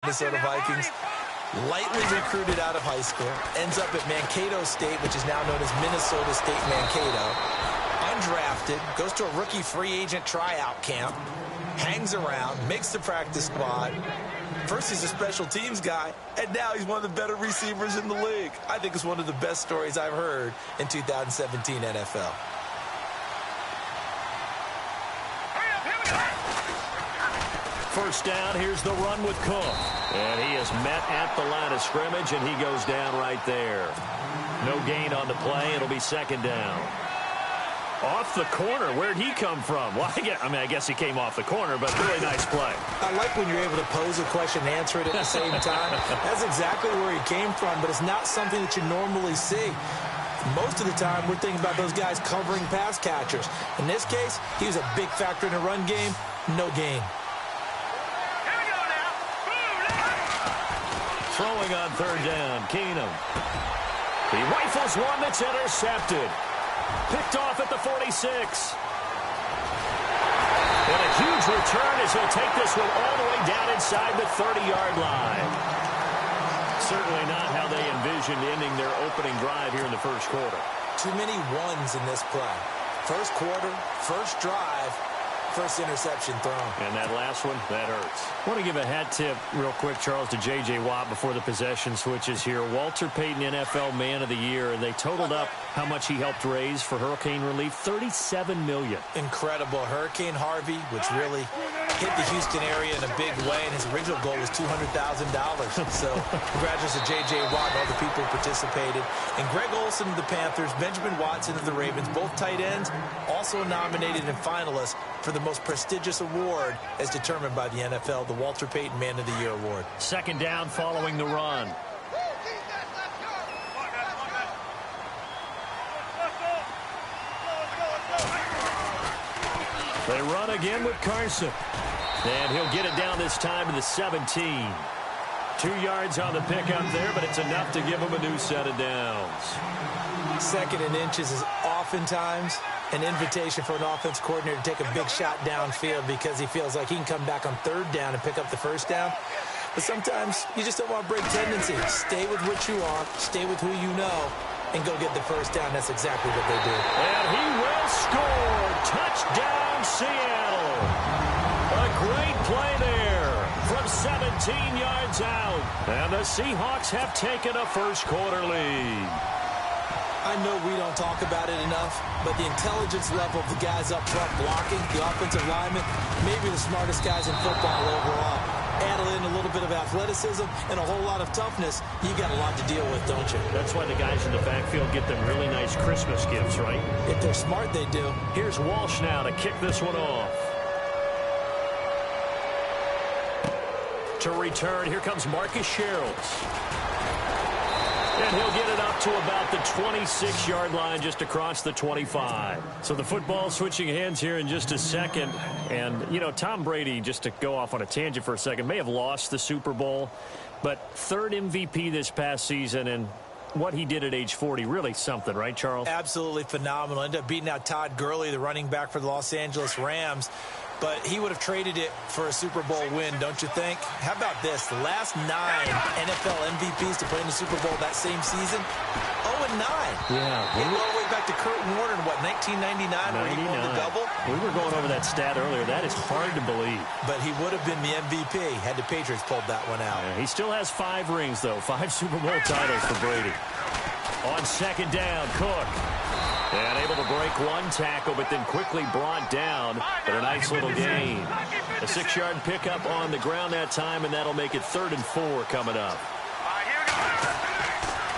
Minnesota Vikings, lightly recruited out of high school, ends up at Mankato State, which is now known as Minnesota State Mankato, undrafted, goes to a rookie free agent tryout camp, hangs around, makes the practice squad. First, he's a special teams guy, and now he's one of the better receivers in the league. I think it's one of the best stories I've heard in 2017 NFL. First down, here's the run with Cook. And he is met at the line of scrimmage, and he goes down right there. No gain on the play. It'll be second down. Off the corner. Where'd he come from? Well, I guess he came off the corner, but really nice play. I like when you're able to pose a question and answer it at the same time. That's exactly where he came from, but it's not something that you normally see. Most of the time, we're thinking about those guys covering pass catchers. In this case, he was a big factor in the run game. No gain. Throwing on third down, Keenum. He rifles one that's intercepted. Picked off at the 46. And a huge return as he'll take this one all the way down inside the 30-yard line. Certainly not how they envisioned ending their opening drive here in the first quarter. Too many ones in this play. First quarter, first drive, first interception thrown. And that last one, that hurts. I want to give a hat tip real quick, Charles, to J.J. Watt before the possession switches here. Walter Payton, NFL Man of the Year, and they totaled up how much he helped raise for hurricane relief, $37 million. Incredible. Hurricane Harvey, which really hit the Houston area in a big way, and his original goal was $200,000. So congratulations to J.J. Watt and all the people who participated. And Greg Olsen of the Panthers, Benjamin Watson of the Ravens, both tight ends, also nominated and finalists for the most prestigious award as determined by the NFL, the Walter Payton Man of the Year Award. Second down following the run. They run again with Carson. And he'll get it down this time to the 17. 2 yards on the pickup there, but it's enough to give him a new set of downs. Second and inches is oftentimes an invitation for an offense coordinator to take a big shot downfield because he feels like he can come back on third down and pick up the first down. But sometimes you just don't want to break tendencies. Stay with what you are, stay with who you know, and go get the first down. That's exactly what they do. And he will score. Touchdown, Seattle. A great play there from 17 yards out. And the Seahawks have taken a first quarter lead. I know we don't talk about it enough, but the intelligence level of the guys up front blocking, the offensive linemen, maybe the smartest guys in football overall. Add in a little bit of athleticism and a whole lot of toughness, you got a lot to deal with, don't you? That's why the guys in the backfield get them really nice Christmas gifts, right? If they're smart, they do. Here's Walsh now to kick this one off. To return, here comes Marcus Sherrills. And he'll get it up to about the 26-yard line, just across the 25. So the football switching hands here in just a second. And, you know, Tom Brady, just to go off on a tangent for a second, may have lost the Super Bowl, but third MVP this past season, and what he did at age 40, really something, right, Charles? Absolutely phenomenal. Ended up beating out Todd Gurley, the running back for the Los Angeles Rams. But he would have traded it for a Super Bowl win, don't you think? How about this? The last 9 NFL MVPs to play in the Super Bowl that same season, 0-9. Yeah. He went all the way back to Kurt Warner in, what, 1999, where he won the double? We were going over that stat earlier. That is hard to believe. But he would have been the MVP had the Patriots pulled that one out. Yeah, he still has 5 rings, though. 5 Super Bowl titles for Brady. On second down, Cook. And able to break one tackle, but then quickly brought down. But a nice little gain. A 6-yard pickup on the ground that time, and that'll make it 3rd and 4 coming up.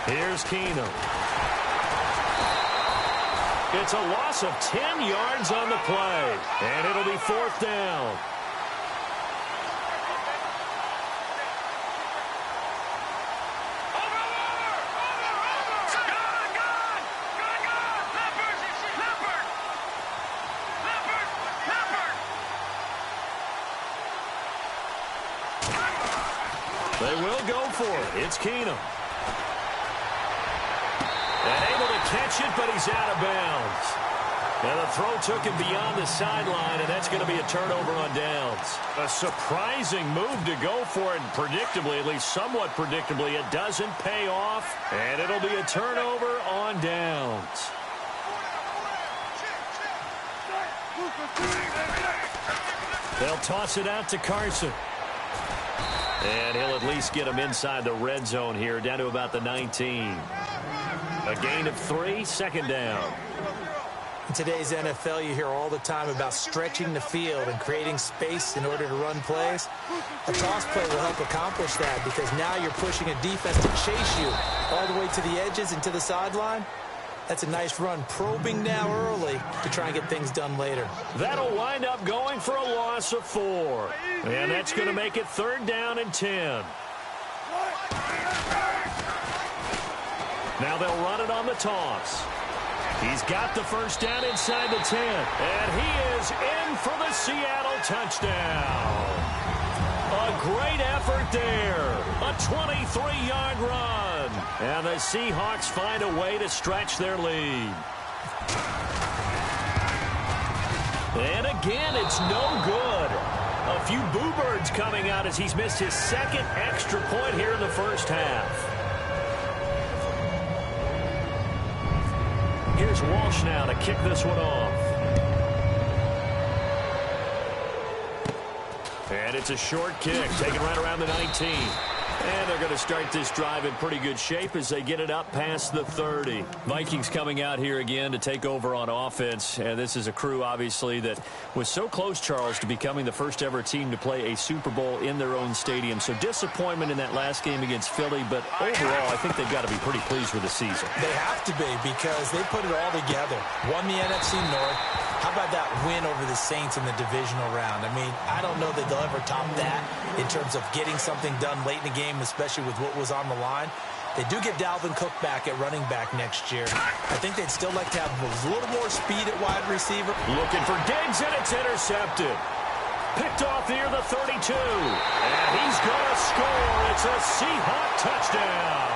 Here's Keenum. It's a loss of 10 yards on the play. And it'll be 4th down. They will go for it. It's Keenum. And able to catch it, but he's out of bounds. And the throw took him beyond the sideline, and that's going to be a turnover on downs. A surprising move to go for it, and predictably, at least somewhat predictably, it doesn't pay off, and it'll be a turnover on downs. They'll toss it out to Carson. And he'll at least get him inside the red zone here, down to about the 19. A gain of 3, second down. In today's NFL, you hear all the time about stretching the field and creating space in order to run plays. A toss play will help accomplish that because now you're pushing a defense to chase you all the way to the edges and to the sideline. That's a nice run, probing now early to try and get things done later. That'll wind up going for a loss of 4. And that's going to make it 3rd down and 10. Now they'll run it on the toss. He's got the first down inside the 10. And he is in for the Seattle touchdown. A great effort there. A 23-yard run. And the Seahawks find a way to stretch their lead. And again, it's no good. A few boo birds coming out as he's missed his 2nd extra point here in the first half. Here's Walsh now to kick this one off. And it's a short kick, taken right around the 19. And they're going to start this drive in pretty good shape as they get it up past the 30. Vikings coming out here again to take over on offense. And this is a crew, obviously, that was so close, Charles, to becoming the first ever team to play a Super Bowl in their own stadium. So disappointment in that last game against Philly. But overall, I think they've got to be pretty pleased with the season. They have to be because they put it all together. Won the NFC North. How about that win over the Saints in the divisional round? I mean, I don't know that they'll ever top that in terms of getting something done late in the game, especially with what was on the line. They do get Dalvin Cook back at running back next year. I think they'd still like to have a little more speed at wide receiver. Looking for Diggs, and it's intercepted. Picked off near the 32. And he's going to score. It's a Seahawk touchdown.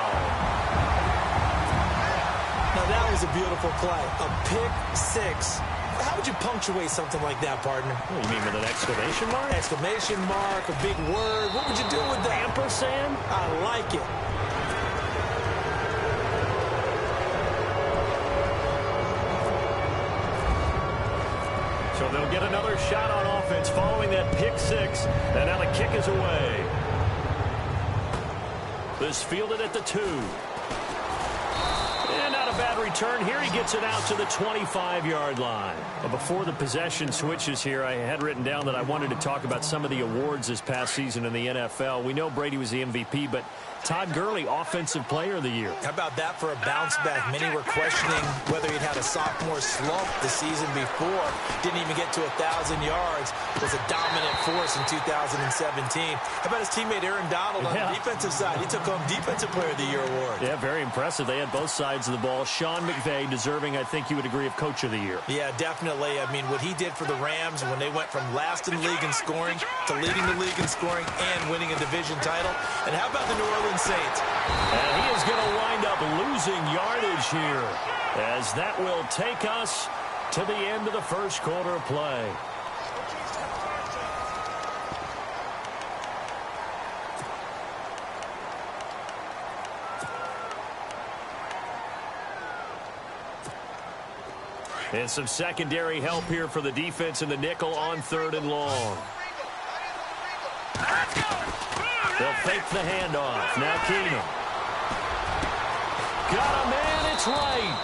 Now, that was a beautiful play. A pick 6. How would you punctuate something like that, partner? What, you mean with an exclamation mark? Exclamation mark, a big word. What would you do with that? Ampersand? I like it. So they'll get another shot on offense following that pick 6. And now the kick is away. This fielded at the 2. And not a bad return here. He gets it out to the 25-yard line. Well, before the possession switches here, I had written down that I wanted to talk about some of the awards this past season in the NFL. We know Brady was the MVP, but Todd Gurley, Offensive Player of the Year. How about that for a bounce back? Many were questioning whether he'd had a sophomore slump the season before. Didn't even get to 1,000 yards. Was a dominant force in 2017. How about his teammate Aaron Donald on the defensive side? He took home Defensive Player of the Year award. Yeah, very impressive. They had both sides of the ball. Sean McVay deserving, I think you would agree, of Coach of the Year. Yeah, definitely. I mean, what he did for the Rams when they went from last in the league in scoring to leading the league in scoring and winning a division title. And how about the New Orleans Saints? And he is going to wind up losing yardage here, as that will take us to the end of the first quarter of play. And some secondary help here for the defense in the nickel on 3rd and long. They'll fake the handoff. Now Keenum. Got a man, it's right.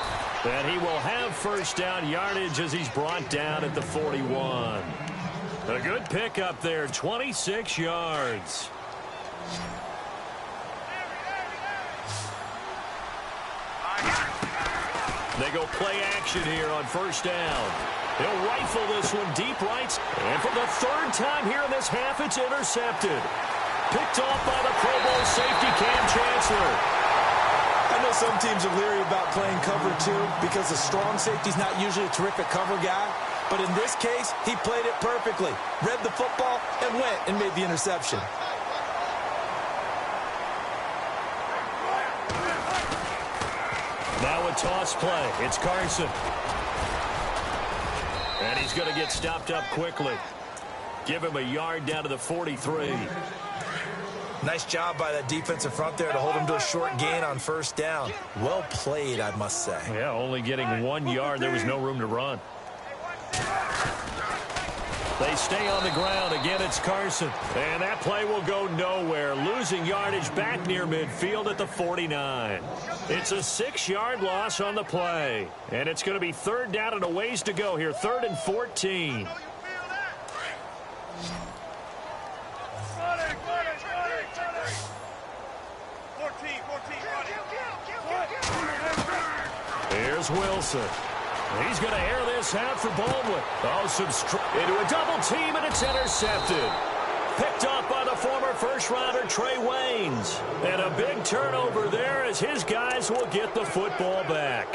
And he will have first down yardage as he's brought down at the 41. A good pickup there, 26 yards. They go play action here on first down. He'll rifle this one deep right. And for the 3rd time here in this half, it's intercepted. Picked off by the Pro Bowl safety Cam Chancellor. I know some teams are leery about playing cover 2 because the strong safety's not usually a terrific cover guy. But in this case, he played it perfectly. Read the football and went and made the interception. Now a toss play. It's Carson. And he's going to get stopped up quickly. Give him a yard down to the 43. Nice job by that defensive front there to hold him to a short gain on first down. Well played, I must say. Yeah, only getting 1 yard. There was no room to run. They stay on the ground. Again, it's Carson. And that play will go nowhere. Losing yardage back near midfield at the 49. It's a 6-yard loss on the play. And it's going to be third down and a ways to go here. 3rd and 14. Here's Wilson. He's going to air this out for Baldwin. Oh, into a double team, and it's intercepted. Picked off by the former first-rounder Trey Waynes. And a big turnover there as his guys will get the football back.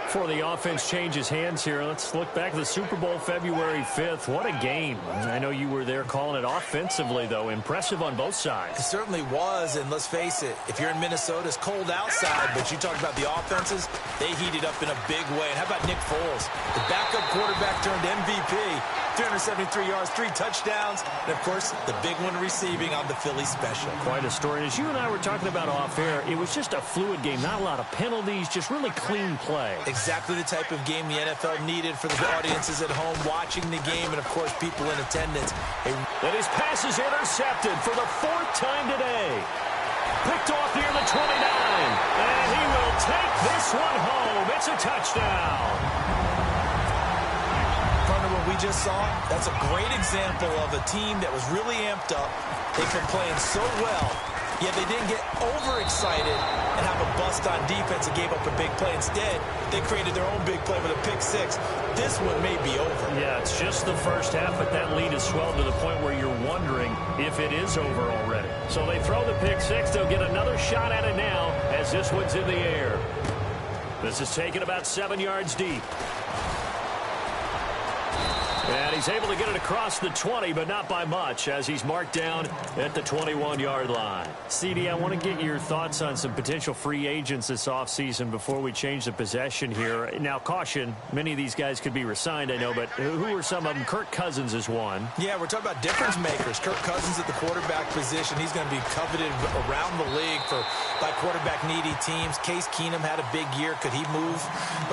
Before the offense changes hands here, let's look back to the Super Bowl February 5th. What a game. I know you were there calling it offensively, though. Impressive on both sides. It certainly was, and let's face it, if you're in Minnesota, it's cold outside, but you talk about the offenses, they heated up in a big way. And how about Nick Foles? The backup quarterback turned MVP, 373 yards, 3 touchdowns, and, of course, the big one receiving on the Philly special. Quite a story. And as you and I were talking about off air, it was just a fluid game, not a lot of penalties, just really clean play. Exactly the type of game the NFL needed for the audiences at home watching the game and, of course, people in attendance. And his pass is intercepted for the 4th time today. Picked off near the 29. And he will take this one home. It's a touchdown. From what we just saw, that's a great example of a team that was really amped up. They've been playing so well, yet they didn't get overexcited and have a bust on defense and gave up a big play. Instead, they created their own big play with a pick 6. This one may be over. Yeah, it's just the first half, but that lead has swelled to the point where you're wondering if it is over already. So they throw the pick 6. They'll get another shot at it now as this one's in the air. This is taken about 7 yards deep. And he's able to get it across the 20, but not by much, as he's marked down at the 21-yard line. CD, I want to get your thoughts on some potential free agents this offseason before we change the possession here. Now, caution, many of these guys could be re-signed, I know, but who are some of them? Kirk Cousins is one. Yeah, we're talking about difference makers. Kirk Cousins at the quarterback position. He's going to be coveted around the league by quarterback-needy teams. Case Keenum had a big year. Could he move?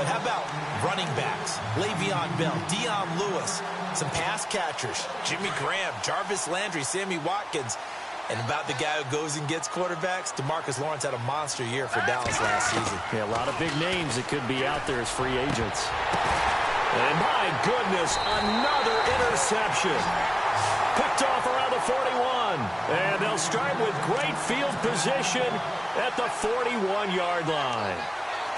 But how about running backs? Le'Veon Bell, Dion Lewis. Some pass catchers, Jimmy Graham, Jarvis Landry, Sammy Watkins. And about the guy who goes and gets quarterbacks, DeMarcus Lawrence had a monster year for Dallas last season. Yeah, a lot of big names that could be out there as free agents. And my goodness, another interception. Picked off around the 41. And they'll start with great field position at the 41-yard line.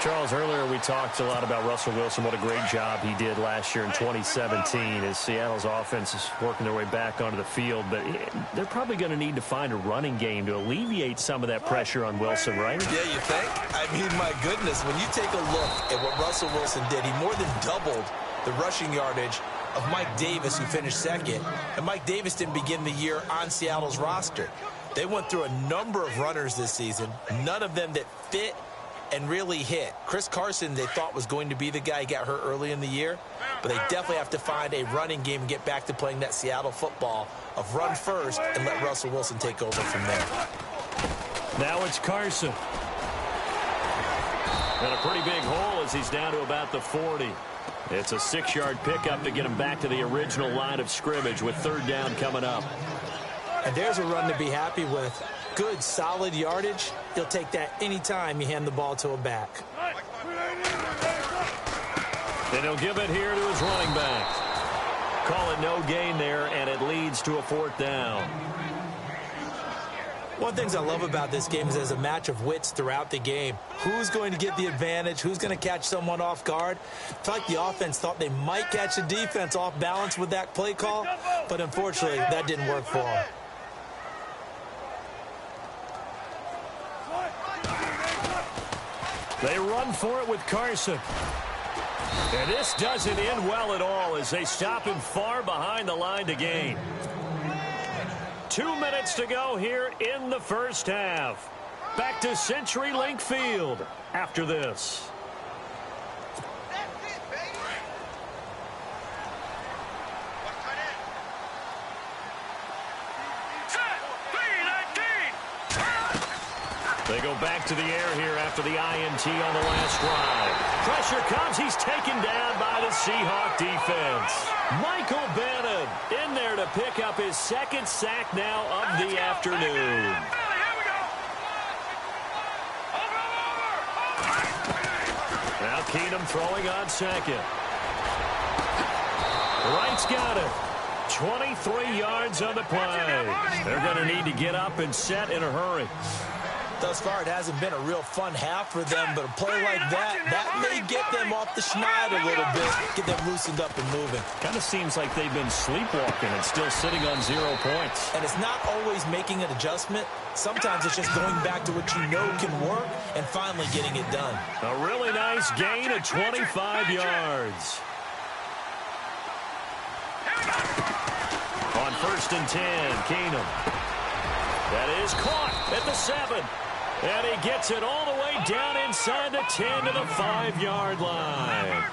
Charles, earlier we talked a lot about Russell Wilson, what a great job he did last year in 2017 as Seattle's offense is working their way back onto the field. But they're probably going to need to find a running game to alleviate some of that pressure on Wilson, right? Yeah, you think? I mean, my goodness, when you take a look at what Russell Wilson did, he more than doubled the rushing yardage of Mike Davis, who finished second. And Mike Davis didn't begin the year on Seattle's roster. They went through a number of runners this season, none of them that fit and really hit. Chris Carson, they thought, was going to be the guy who got hurt early in the year, but they definitely have to find a running game and get back to playing that Seattle football of run first and let Russell Wilson take over from there. Now it's Carson. And a pretty big hole as he's down to about the 40. It's a 6-yard pickup to get him back to the original line of scrimmage with 3rd down coming up. And there's a run to be happy with. Good, solid yardage. He'll take that anytime you hand the ball to a back. And he'll give it here to his running back. Call it no gain there, and it leads to a 4th down. One of the things I love about this game is there's a match of wits throughout the game. Who's going to get the advantage? Who's going to catch someone off guard? I feel like the offense thought they might catch the defense off balance with that play call, but unfortunately that didn't work for them. They run for it with Carson. And this doesn't end well at all as they stop him far behind the line to gain. 2 minutes to go here in the first half. Back to CenturyLink Field after this. They go back to the air here after the INT on the last drive. Pressure comes. He's taken down by the Seahawk defense. Michael Bannon in there to pick up his second sack now of the afternoon. Now Keenum throwing on second. Wright's got it. 23 yards on the play. They're going to need to get up and set in a hurry. Thus far, it hasn't been a real fun half for them, but a play like that may get them off the schneid a little bit, get them loosened up and moving. Kind of seems like they've been sleepwalking and still sitting on 0 points. And it's not always making an adjustment. Sometimes it's just going back to what you know can work and finally getting it done. A really nice gain of 25 yards. On 1st and 10, Keenum. That is caught at the 7. And he gets it all the way down inside the 10 to the 5-yard line.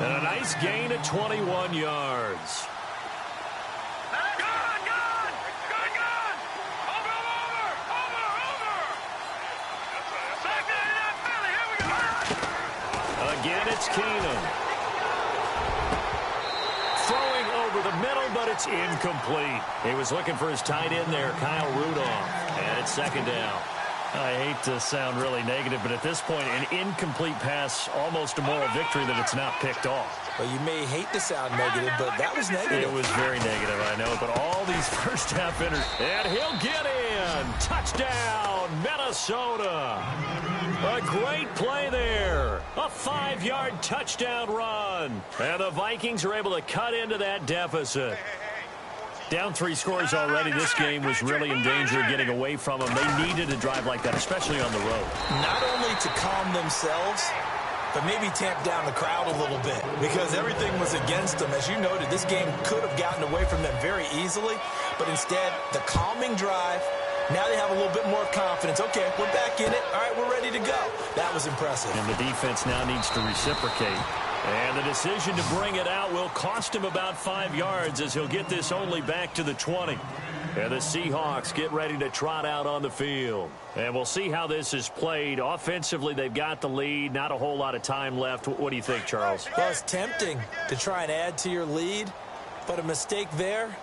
And a nice gain of 21 yards. Again, it's Keenum. Throwing over the middle, but it's incomplete. He was looking for his tight end there, Kyle Rudolph. And it's 2nd down. I hate to sound really negative, but at this point, an incomplete pass, almost a moral victory that it's not picked off. Well, you may hate to sound negative, but that was negative. It was very negative, I know, but all these first-half inners. And he'll get in. Touchdown, Minnesota. A great play there. A 5-yard touchdown run. And the Vikings are able to cut into that deficit. Down 3 scores already. This game was really in danger of getting away from them. They needed a drive like that, especially on the road. Not only to calm themselves, but maybe tamp down the crowd a little bit because everything was against them. As you noted, this game could have gotten away from them very easily, but instead, the calming drive, now they have a little bit more confidence. Okay, we're back in it. All right, we're ready to go. That was impressive. And the defense now needs to reciprocate. And the decision to bring it out will cost him about 5 yards as he'll get this only back to the 20. And the Seahawks get ready to trot out on the field. And we'll see how this is played. Offensively, they've got the lead. Not a whole lot of time left. What do you think, Charles? Well, it's tempting to try and add to your lead, but a mistake there,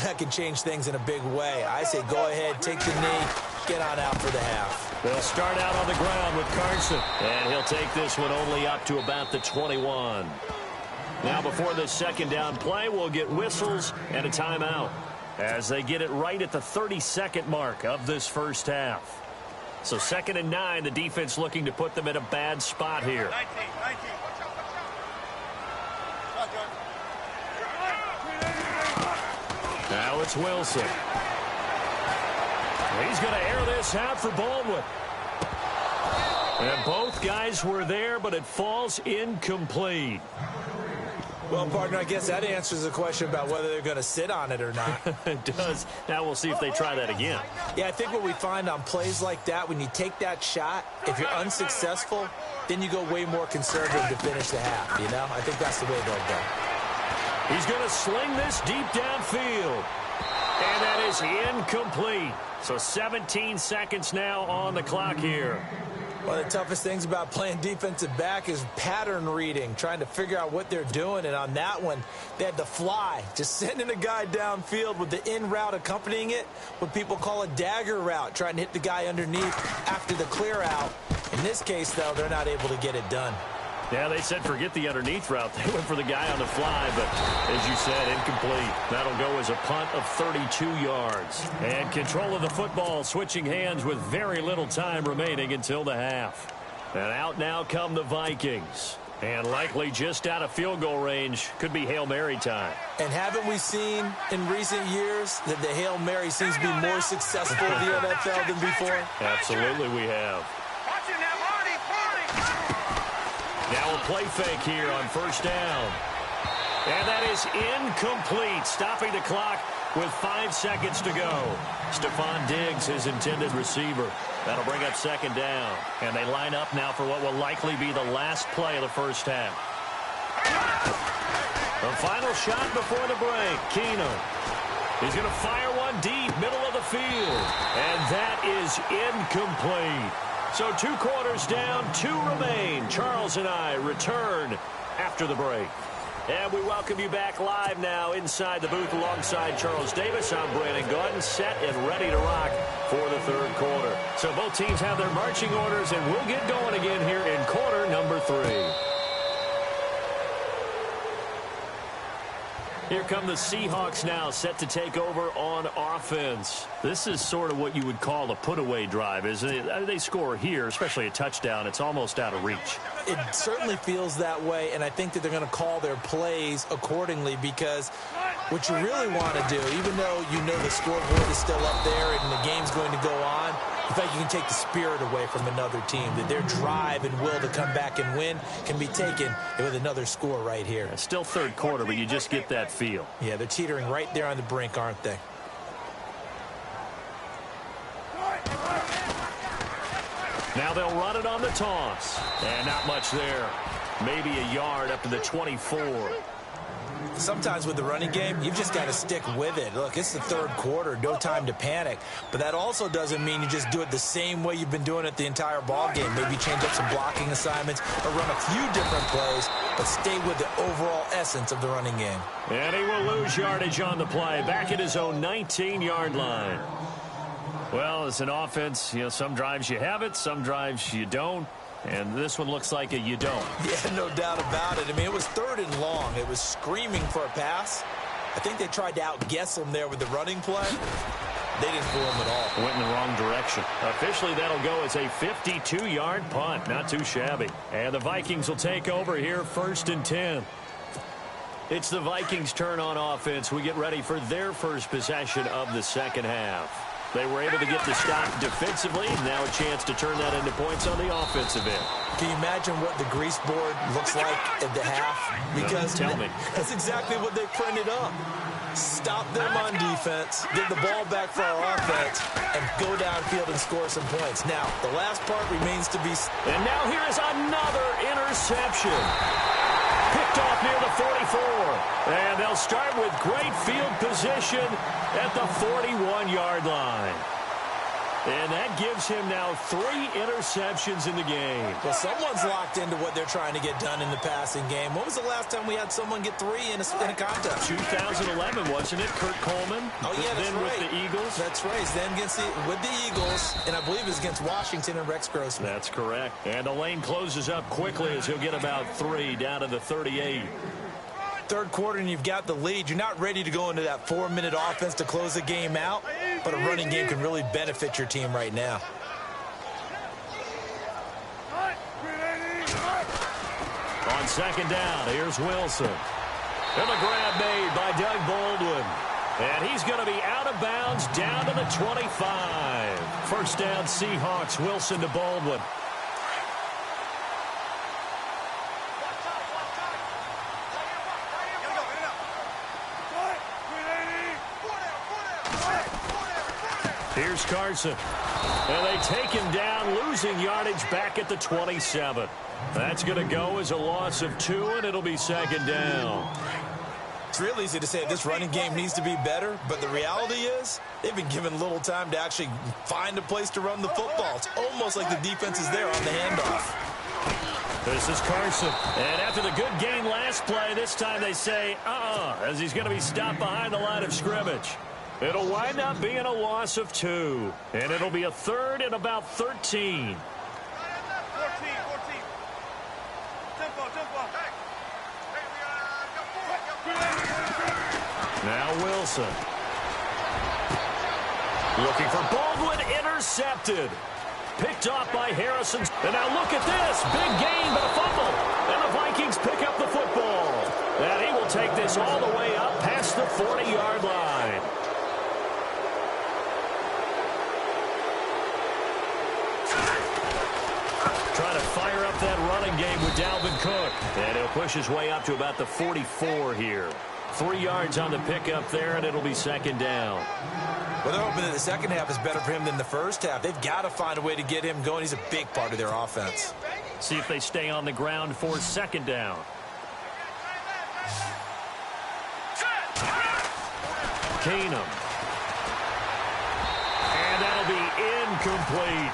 that can change things in a big way. I say go ahead, take the knee, get on out for the half. They'll start out on the ground with Carson. And he'll take this one only up to about the 21. Now before the 2nd down play, we'll get whistles and a timeout as they get it right at the 32nd mark of this first half. So 2nd and 9, the defense looking to put them in a bad spot here. 19. Now it's Wilson. He's going to air this out for Baldwin. And both guys were there, but it falls incomplete. Well, partner, I guess that answers the question about whether they're going to sit on it or not. It does. Now we'll see if they try that again. Yeah, I think what we find on plays like that, when you take that shot, if you're unsuccessful, then you go way more conservative to finish the half, you know? I think that's the way they'll go. He's going to sling this deep downfield. And that is incomplete. So 17 seconds now on the clock here. One of the toughest things about playing defensive back is pattern reading, trying to figure out what they're doing. And on that one, they had to fly, just sending a guy downfield with the in route accompanying it, what people call a dagger route, trying to hit the guy underneath after the clear out. In this case, though, they're not able to get it done. Yeah, they said forget the underneath route. They went for the guy on the fly, but as you said, incomplete. That'll go as a punt of 32 yards. And control of the football switching hands with very little time remaining until the half. And out now come the Vikings. And likely just out of field goal range. Could be Hail Mary time. And haven't we seen in recent years that the Hail Mary seems to be more successful in the NFL than before? Absolutely we have. Now a play fake here on 1st down. And that is incomplete, stopping the clock with 5 seconds to go. Stephon Diggs, his intended receiver. That'll bring up 2nd down. And they line up now for what will likely be the last play of the first half. The final shot before the break. Keenum. He's going to fire one run deep, middle of the field. And that is incomplete. So 2 quarters down, 2 remain. Charles and I return after the break. And we welcome you back live now inside the booth alongside Charles Davis. I'm Brandon Gaudin, set and ready to rock for the 3rd quarter. So both teams have their marching orders, and we'll get going again here in quarter number 3. Here come the Seahawks now, set to take over on offense. This is sort of what you would call a put-away drive, isn't it? They score here, especially a touchdown. It's almost out of reach. It certainly feels that way, and I think that they're going to call their plays accordingly, because what you really want to do, even though you know the scoreboard is still up there and the game's going to go on, in fact, you can take the spirit away from another team, that their drive and will to come back and win can be taken with another score right here. It's still 3rd quarter, but you just get that feel. Yeah, they're teetering right there on the brink, aren't they? Now they'll run it on the toss. And not much there. Maybe a yard up to the 24. Sometimes with the running game, you've just got to stick with it. Look, it's the 3rd quarter, no time to panic. But that also doesn't mean you just do it the same way you've been doing it the entire ball game. Maybe change up some blocking assignments or run a few different plays, but stay with the overall essence of the running game. And he will lose yardage on the play, back at his own 19-yard line. Well, as an offense, some drives you have it, some drives you don't. And this one looks like a you don't. Yeah, no doubt about it. I mean, it was 3rd and long. It was screaming for a pass. I think they tried to outguess him there with the running play. They didn't fool him at all. Went in the wrong direction. Officially, that'll go as a 52-yard punt. Not too shabby. And the Vikings will take over here, 1st and 10. It's the Vikings' turn on offense. We get ready for their first possession of the 2nd half. They were able to get the stop defensively. Now a chance to turn that into points on the offensive end. Can you imagine what the grease board looks like at the half? Because tell me. That's exactly what they printed up. Stop them on defense, get the ball back for our offense, and go downfield and score some points. Now, the last part remains to be... And now here is another interception. Picked off near the 44. And they'll start with great field position at the 41-yard line. And that gives him now 3 interceptions in the game. Well, someone's locked into what they're trying to get done in the passing game. When was the last time we had someone get 3 in a contest? 2011, wasn't it? Kurt Coleman. Oh, yeah, that's then right. with the Eagles. That's right. Then with the Eagles, and I believe it was against Washington and Rex Grossman. That's correct. And the lane closes up quickly as he'll get about 3 down to the 38. 3rd quarter and you've got the lead. You're not ready to go into that 4-minute offense to close the game out, but a running game can really benefit your team right now. On 2nd down, here's Wilson. And the grab made by Doug Baldwin. And he's going to be out of bounds down to the 25. 1st down, Seahawks. Wilson to Baldwin. Here's Carson. And they take him down, losing yardage back at the 27. That's going to go as a loss of 2, and it'll be 2nd down. It's real easy to say this running game needs to be better, but the reality is they've been given little time to actually find a place to run the football. It's almost like the defense is there on the handoff. This is Carson. And after the good game last play, this time they say, as he's going to be stopped behind the line of scrimmage. It'll wind up being a loss of 2. And it'll be a 3rd and about 13. 14. Now Wilson. Looking for Baldwin, intercepted. Picked off by Harrison. And now look at this. Big gain, but a fumble. And the Vikings pick up the football. And he will take this all the way up past the 40-yard line. Trying to fire up that running game with Dalvin Cook. And he'll push his way up to about the 44 here. 3 yards on the pickup there, and it'll be 2nd down. Well, they're hoping that the 2nd half is better for him than the 1st half. They've got to find a way to get him going. He's a big part of their offense. See if they stay on the ground for 2nd down. Keenum. incomplete.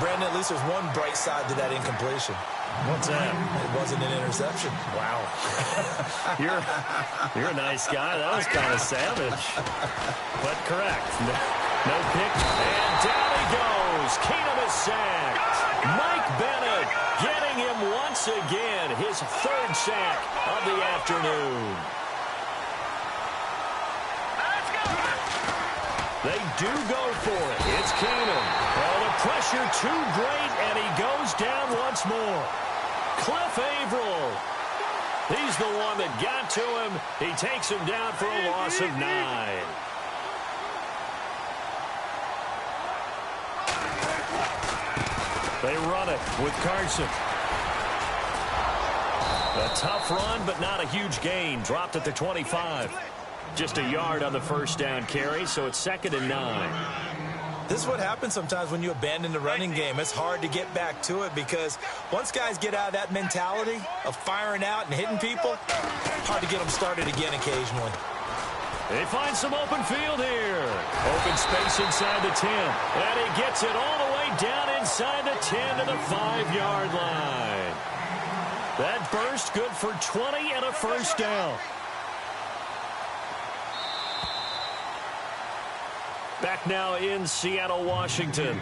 Brandon, at least there's one bright side to that incompletion. What's that? It wasn't an interception. Wow. you're a nice guy. That was kind of savage. But correct. No pick. And down he goes. Keenum is sacked. Mike Bennett getting him once again. His third sack of the afternoon. They do go for it. It's Keenum. Oh, the pressure too great, and he goes down once more. Cliff Averill. He's the one that got to him. He takes him down for a loss of 9. They run it with Carson. A tough run, but not a huge gain. Dropped at the 25. Just a yard on the first down carry, so it's 2nd and 9. This is what happens sometimes when you abandon the running game. It's hard to get back to it because once guys get out of that mentality of firing out and hitting people, hard to get them started again occasionally. They find some open field here. Open space inside the 10. And he gets it all the way down inside the 10 to the 5-yard line. That burst good for 20 and a first down. Back now in Seattle, Washington.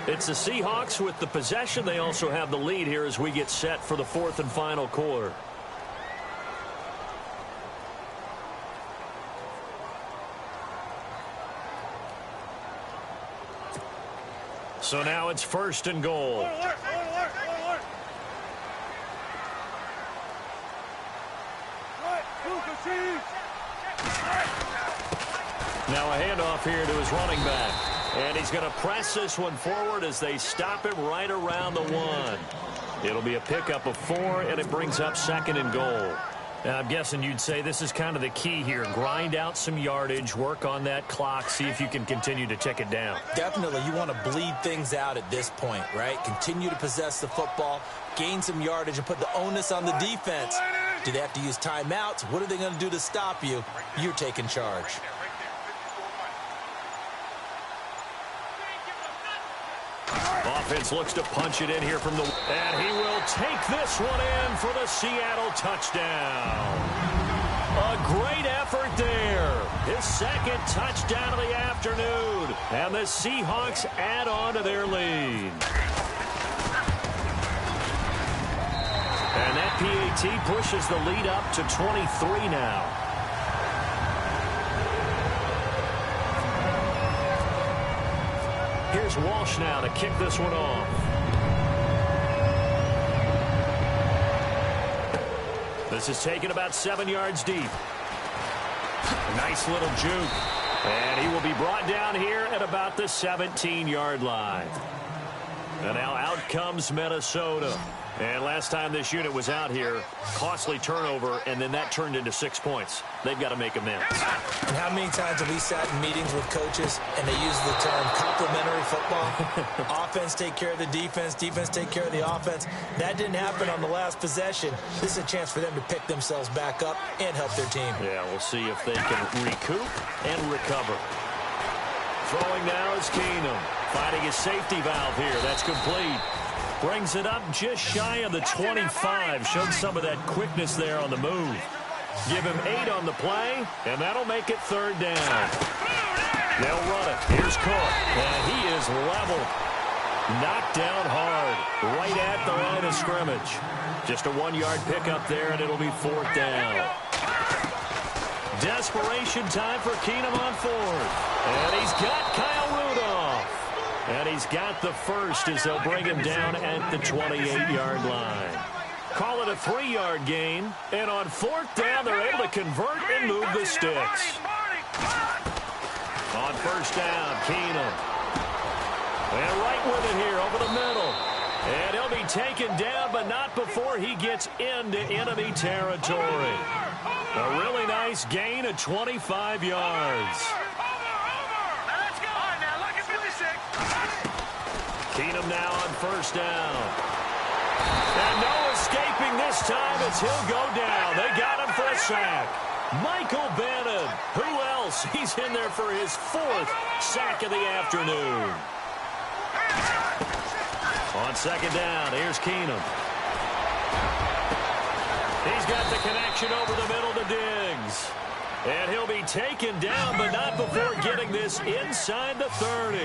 It's the Seahawks with the possession. They also have the lead here as we get set for the 4th and final quarter. So now it's 1st and goal. Now a handoff here to his running back. And he's going to press this one forward as they stop him right around the 1. It'll be a pickup of 4, and it brings up 2nd and goal. And I'm guessing you'd say this is kind of the key here. Grind out some yardage, work on that clock, see if you can continue to tick it down. Definitely, you want to bleed things out at this point, right? Continue to possess the football, gain some yardage, and put the onus on the defense. Do they have to use timeouts? What are they going to do to stop you? You're taking charge. Offense looks to punch it in here from the... And he will take this one in for the Seattle touchdown. A great effort there. His 2nd touchdown of the afternoon. And the Seahawks add on to their lead. And that PAT pushes the lead up to 23 now. Here's Walsh now to kick this one off. This is taken about 7 yards deep. A nice little juke. And he will be brought down here at about the 17-yard line. And now out comes Minnesota. And last time this unit was out here, costly turnover, and then that turned into 6 points. They've got to make amends. And how many times have we sat in meetings with coaches and they use the term complementary football? Offense take care of the defense, defense take care of the offense. That didn't happen on the last possession. This is a chance for them to pick themselves back up and help their team. Yeah, we'll see if they can recoup and recover. Throwing now is Keenum. Finding his safety valve here. That's complete. Brings it up just shy of the 25. Showed some of that quickness there on the move. Give him 8 on the play, and that'll make it 3rd down. They'll run it. Here's Cook, and he is level. Knocked down hard, right at the line of scrimmage. Just a 1-yard pickup there, and it'll be 4th down. Desperation time for Keenum on 4th. And he's got Kyle Rudolph. And he's got the first as they'll bring him down at the 28-yard line. Call it a 3-yard gain. And on 4th down, they're able to convert and move the sticks. On 1st down, Keenum. And right with it here over the middle. And he'll be taken down, but not before he gets into enemy territory. A really nice gain of 25 yards. Keenum now on 1st down. And no escaping this time as he'll go down. They got him for a sack. Michael Bennett. Who else? He's in there for his 4th sack of the afternoon. On second down, here's Keenum. He's got the connection over the middle to Diggs. And he'll be taken down, but not before getting this inside the 30.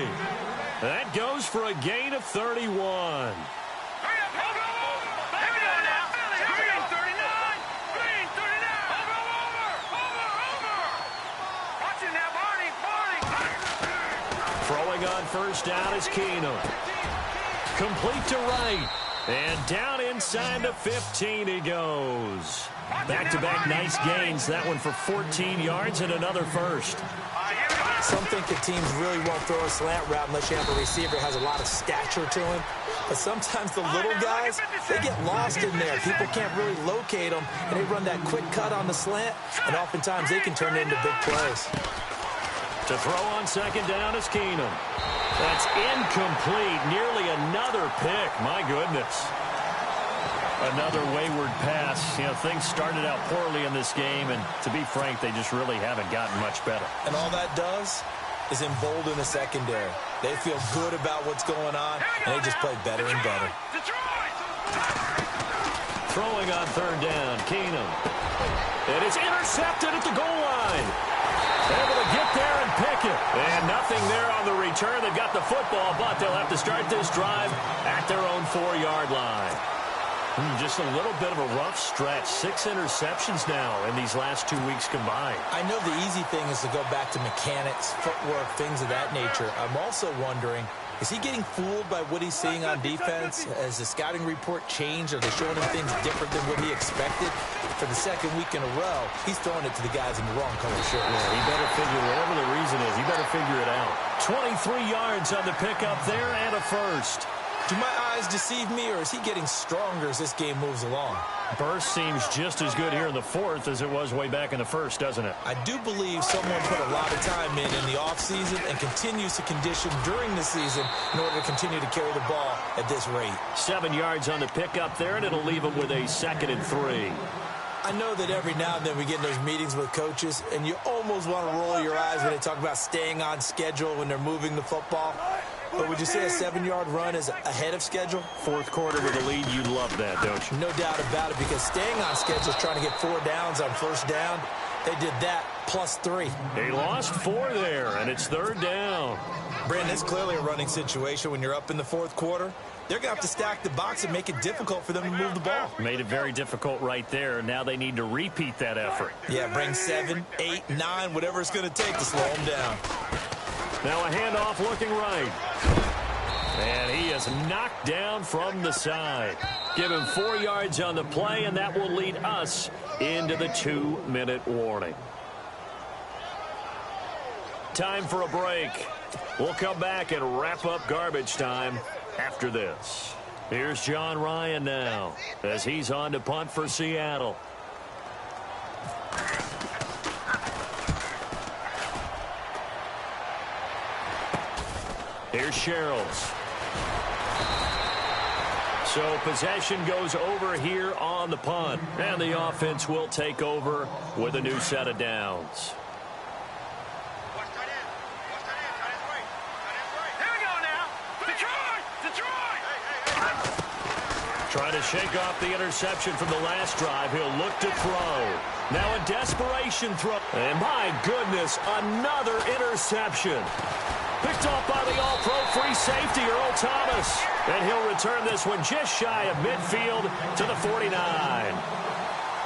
That goes for a gain of 31. Throwing on first down is Keenum. Complete to right. And down inside the 15 he goes. Back-to-back nice gains. That one for 14 yards and another first. Some think the teams really won't throw a slant route unless you have a receiver who has a lot of stature to him. But sometimes the little guys, they get lost in there. People can't really locate them, and they run that quick cut on the slant, and oftentimes they can turn it into big plays. To throw on second down is Keenum. That's incomplete. Nearly another pick. My goodness. Another wayward pass. You know, things started out poorly in this game, and to be frank, they just really haven't gotten much better. And all that does is embolden the secondary. They feel good about what's going on, and they just play better and better. Throwing on third down, Keenum. It is intercepted at the goal line. Able to get there and pick it. And nothing there on the return. They've got the football, but they'll have to start this drive at their own 4-yard line. Just a little bit of a rough stretch. 6 interceptions now in these last 2 weeks combined. I know the easy thing is to go back to mechanics, footwork, things of that nature. I'm also wondering, is he getting fooled by what he's seeing on defense? Has the scouting report changed? Are they showing him things different than what he expected? For the second week in a row, he's throwing it to the guys in the wrong color shirts. Yeah, he better figure, whatever the reason is, he better figure it out. 23 yards on the pickup there and a first. Do my eyes deceive me, or is he getting stronger as this game moves along? Burst seems just as good here in the fourth as it was way back in the first, doesn't it? I do believe someone put a lot of time in the offseason and continues to condition during the season in order to continue to carry the ball at this rate. 7 yards on the pickup there, and it'll leave him with a 2nd and 3. I know that every now and then we get in those meetings with coaches, and you almost want to roll your eyes when they talk about staying on schedule when they're moving the football. But would you say a 7-yard run is ahead of schedule? Fourth quarter with a lead, you love that, don't you? No doubt about it, because staying on schedule is trying to get 4 downs on first down. They did that plus 3. They lost 4 there, and it's 3rd down. Brandon, it's clearly a running situation when you're up in the fourth quarter. They're going to have to stack the box and make it difficult for them to move the ball. Made it very difficult right there. Now they need to repeat that effort. Yeah, bring 7, 8, 9, whatever it's going to take to slow them down. Now a handoff looking right. And he is knocked down from the side. Give him 4 yards on the play, and that will lead us into the 2-minute warning. Time for a break. We'll come back and wrap up garbage time after this. Here's John Ryan now as he's on to punt for Seattle. Here's Sherrills. So possession goes over here on the punt. And the offense will take over with a new set of downs. Trying to shake off the interception from the last drive. He'll look to throw. Now a desperation throw. And my goodness, another interception. Picked off by the all-pro free safety, Earl Thomas. And he'll return this one just shy of midfield to the 49.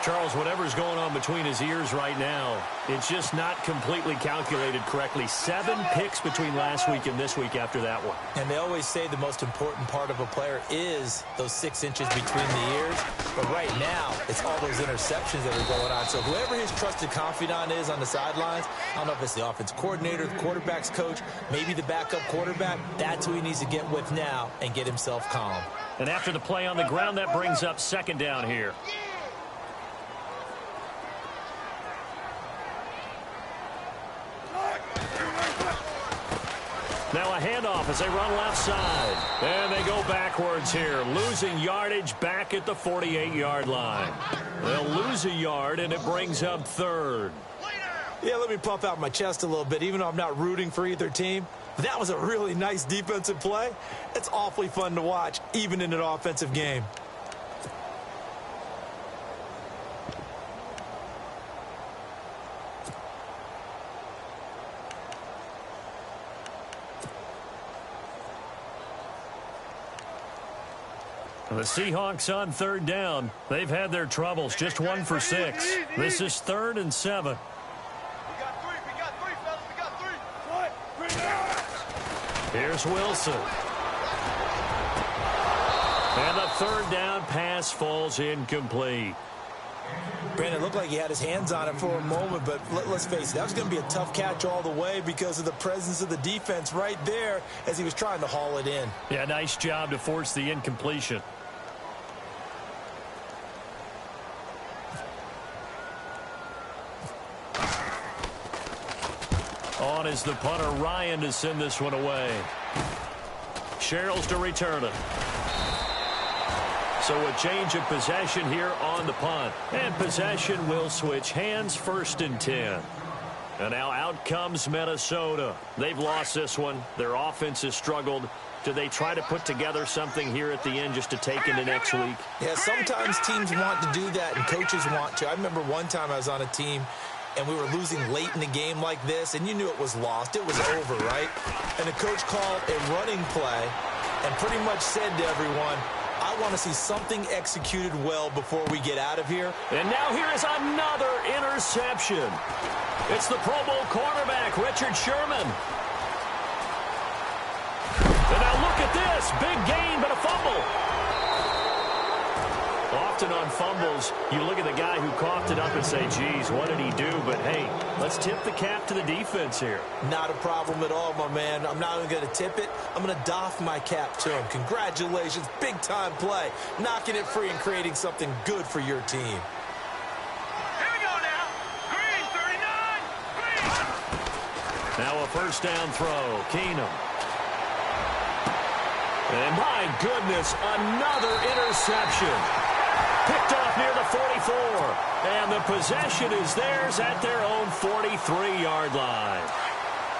Charles, whatever's going on between his ears right now, it's just not completely calculated correctly. 7 picks between last week and this week after that one. And they always say the most important part of a player is those 6 inches between the ears. But right now, it's all those interceptions that are going on. So whoever his trusted confidant is on the sidelines, I don't know if it's the offense coordinator, the quarterback's coach, maybe the backup quarterback, that's who he needs to get with now and get himself calm. And after the play on the ground, that brings up 2nd down here. Now a handoff as they run left side. And they go backwards here, losing yardage back at the 48-yard line. They'll lose a yard, and it brings up 3rd. Yeah, let me puff out my chest a little bit. Even though I'm not rooting for either team, That was a really nice defensive play. It's awfully fun to watch, even in an offensive game. The Seahawks on third down. They've had their troubles. Just 1 for 6. This is 3rd and 7. Here's Wilson. And the 3rd down pass falls incomplete. Brandon, it looked like he had his hands on it for a moment, but let's face it, that was going to be a tough catch all the way because of the presence of the defense right there as he was trying to haul it in. Yeah, nice job to force the incompletion. On is the punter, Ryan, to send this one away. Sherrills to return it. So a change of possession here on the punt. And possession will switch hands, 1st and 10. And now out comes Minnesota. They've lost this one. Their offense has struggled. Do they try to put together something here at the end just to take into next week? Yeah, sometimes teams want to do that and coaches want to. I remember one time I was on a team and we were losing late in the game like this, and you knew it was lost. It was over, right? And the coach called a running play and pretty much said to everyone, I want to see something executed well before we get out of here. And now here is another interception. It's the Pro Bowl cornerback, Richard Sherman. And now look at this. Big gain, but a fumble. Often on fumbles, you look at the guy who coughed it up and say, geez, what did he do? But, hey, let's tip the cap to the defense here. Not a problem at all, my man. I'm not even going to tip it. I'm going to doff my cap to him. Congratulations. Big-time play. Knocking it free and creating something good for your team. Here we go now. Green, 39. Green. Now a 1st down throw. Keenum. And my goodness, another interception. Picked off near the 44. And the possession is theirs at their own 43-yard line.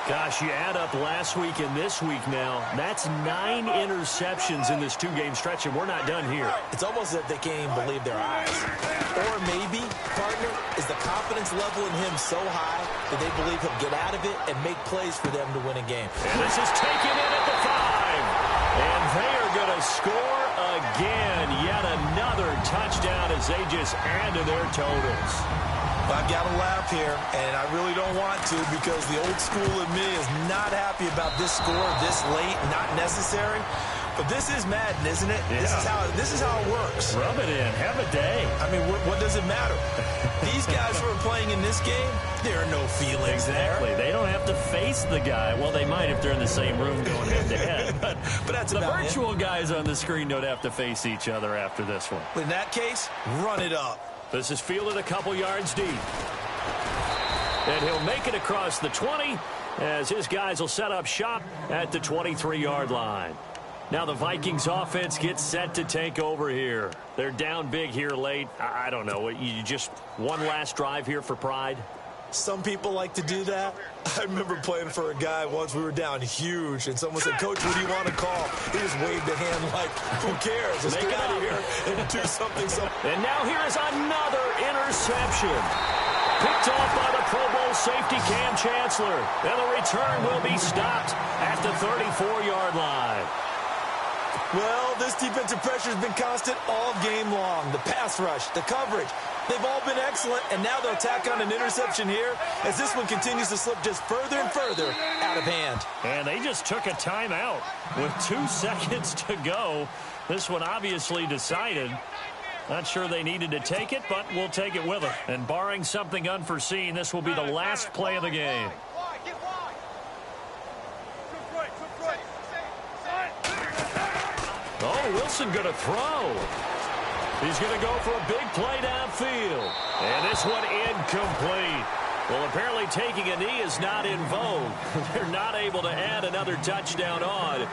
Gosh, you add up last week and this week now. That's 9 interceptions in this 2-game stretch, and we're not done here. It's almost as if they can't even believe their eyes. Or maybe, partner, is the confidence level in him so high that they believe he'll get out of it and make plays for them to win a game. And this is taken in at the 5. And they are going to score again. Yet another touchdown as they just add to their totals. I've got to laugh here, and I really don't want to because the old school in me is not happy about this score this late, not necessary. But this is Madden, isn't it? Yeah. This is how it works. Rub it in. Have a day. I mean, what does it matter? These guys who are playing in this game, there are no feelings Exactly. there. They don't have to face the guy. Well, they might if they're in the same room going head-to-head. but that's The about virtual guys on the screen don't have to face each other after this one. But in that case, run it up. This is fielded a couple yards deep. And he'll make it across the 20 as his guys will set up shop at the 23-yard line. Now the Vikings offense gets set to take over here. They're down big here late. I don't know. You just one last drive here for pride? Some people like to do that. I remember playing for a guy once. We were down huge, and someone said, Coach, what do you want to call? He just waved a hand like, who cares? Let's get out of here and do something. And now here is another interception. Picked off by the Pro Bowl safety Cam Chancellor. And the return will be stopped at the 34-yard line. Well, this defensive pressure has been constant all game long. The pass rush, the coverage, they've all been excellent, and now they'll tack on an interception here as this one continues to slip just further and further out of hand. And they just took a timeout with 2 seconds to go. This one obviously decided. Not sure they needed to take it, but we'll take it with them. And barring something unforeseen, this will be the last play of the game. Oh, Wilson going to throw. He's going to go for a big play downfield. And this one incomplete. Well, apparently taking a knee is not in vogue. They're not able to add another touchdown on.